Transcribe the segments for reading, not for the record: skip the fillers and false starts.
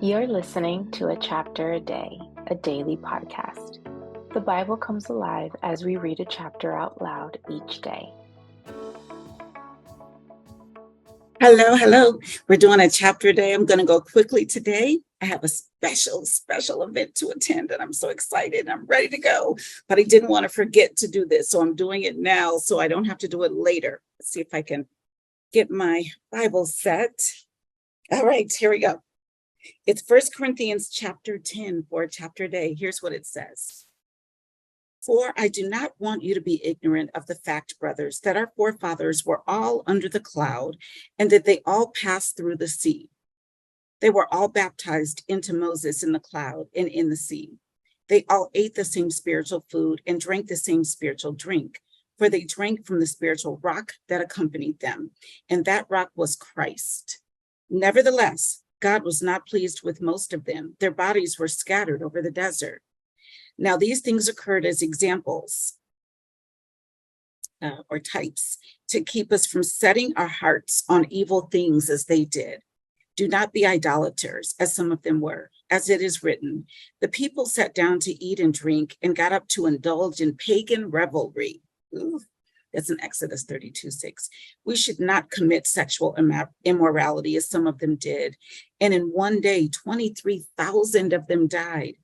You're listening to A Chapter a Day, a daily podcast. The Bible comes alive as we read a chapter out loud each day. Hello. We're doing a chapter a day. I'm going to go quickly today. I have a special event to attend, and I'm so excited. I'm ready to go, but I didn't want to forget to do this, so I'm doing it now so I don't have to do it later. Let's see if I can get my Bible set. All right, here we go. It's 1 Corinthians chapter 10 for a chapter a day. Here's what it says. For I do not want you to be ignorant of the fact, brothers, that our forefathers were all under the cloud, and that they all passed through the sea. They were all baptized into Moses in the cloud and in the sea. They all ate the same spiritual food and drank the same spiritual drink, for they drank from the spiritual rock that accompanied them, and that rock was Christ. Nevertheless, God was not pleased with most of them. Their bodies were scattered over the desert. Now, these things occurred as examples or types to keep us from setting our hearts on evil things as they did. Do not be idolaters, as some of them were. As it is written, the people sat down to eat and drink and got up to indulge in pagan revelry. Ooh, that's in Exodus 32:6. We should not commit sexual immorality as some of them did. And in one day, 23,000 of them died.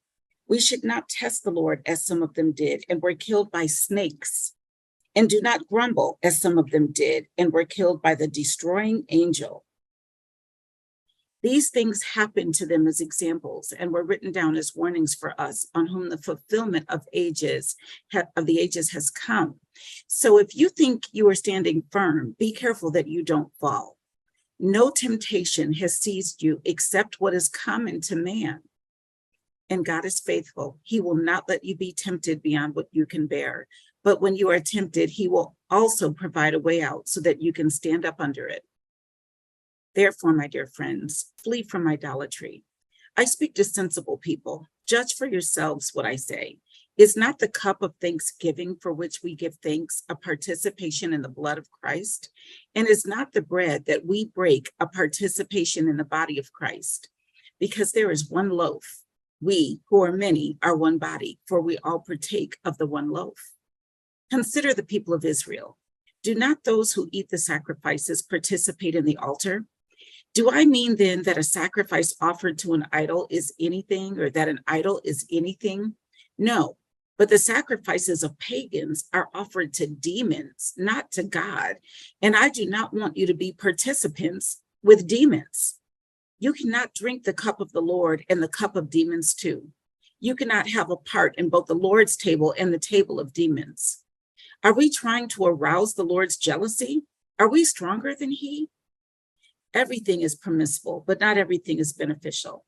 We should not test the Lord as some of them did and were killed by snakes. And do not grumble as some of them did and were killed by the destroying angel. These things happened to them as examples and were written down as warnings for us, on whom the fulfillment of the ages has come. So if you think you are standing firm, be careful that you don't fall. No temptation has seized you except what is common to man. And God is faithful. He will not let you be tempted beyond what you can bear. But when you are tempted, he will also provide a way out so that you can stand up under it. Therefore, my dear friends, flee from idolatry. I speak to sensible people. Judge for yourselves what I say. Is not the cup of thanksgiving for which we give thanks a participation in the blood of Christ? And is not the bread that we break a participation in the body of Christ? Because there is one loaf. We, who are many, are one body, for we all partake of the one loaf. Consider the people of Israel. Do not those who eat the sacrifices participate in the altar? Do I mean then that a sacrifice offered to an idol is anything, or that an idol is anything? No, but the sacrifices of pagans are offered to demons, not to God. And I do not want you to be participants with demons. You cannot drink the cup of the Lord and the cup of demons too. You cannot have a part in both the Lord's table and the table of demons. Are we trying to arouse the Lord's jealousy? Are we stronger than he? Everything is permissible, but not everything is beneficial.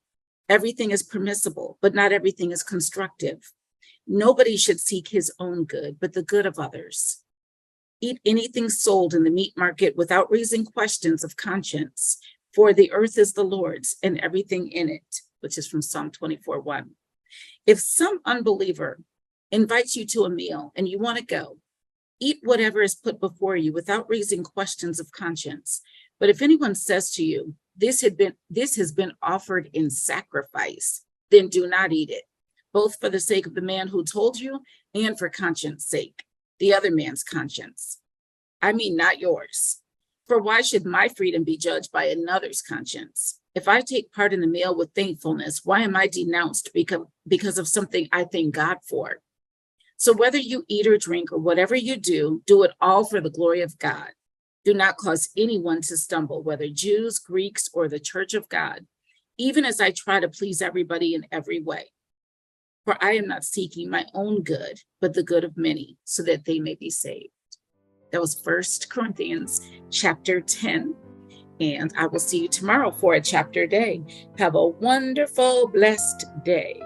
Everything is permissible, but not everything is constructive. Nobody should seek his own good, but the good of others. Eat anything sold in the meat market without raising questions of conscience. For the earth is the Lord's and everything in it, which is from Psalm 24:1. If some unbeliever invites you to a meal and you want to go, eat whatever is put before you without raising questions of conscience. But if anyone says to you, this has been offered in sacrifice, then do not eat it, both for the sake of the man who told you and for conscience sake, the other man's conscience. I mean, not yours. For why should my freedom be judged by another's conscience? If I take part in the meal with thankfulness, why am I denounced because of something I thank God for? So whether you eat or drink or whatever you do, do it all for the glory of God. Do not cause anyone to stumble, whether Jews, Greeks, or the church of God, even as I try to please everybody in every way. For I am not seeking my own good, but the good of many, so that they may be saved. That was 1 Corinthians chapter 10. And I will see you tomorrow for a chapter day. Have a wonderful, blessed day.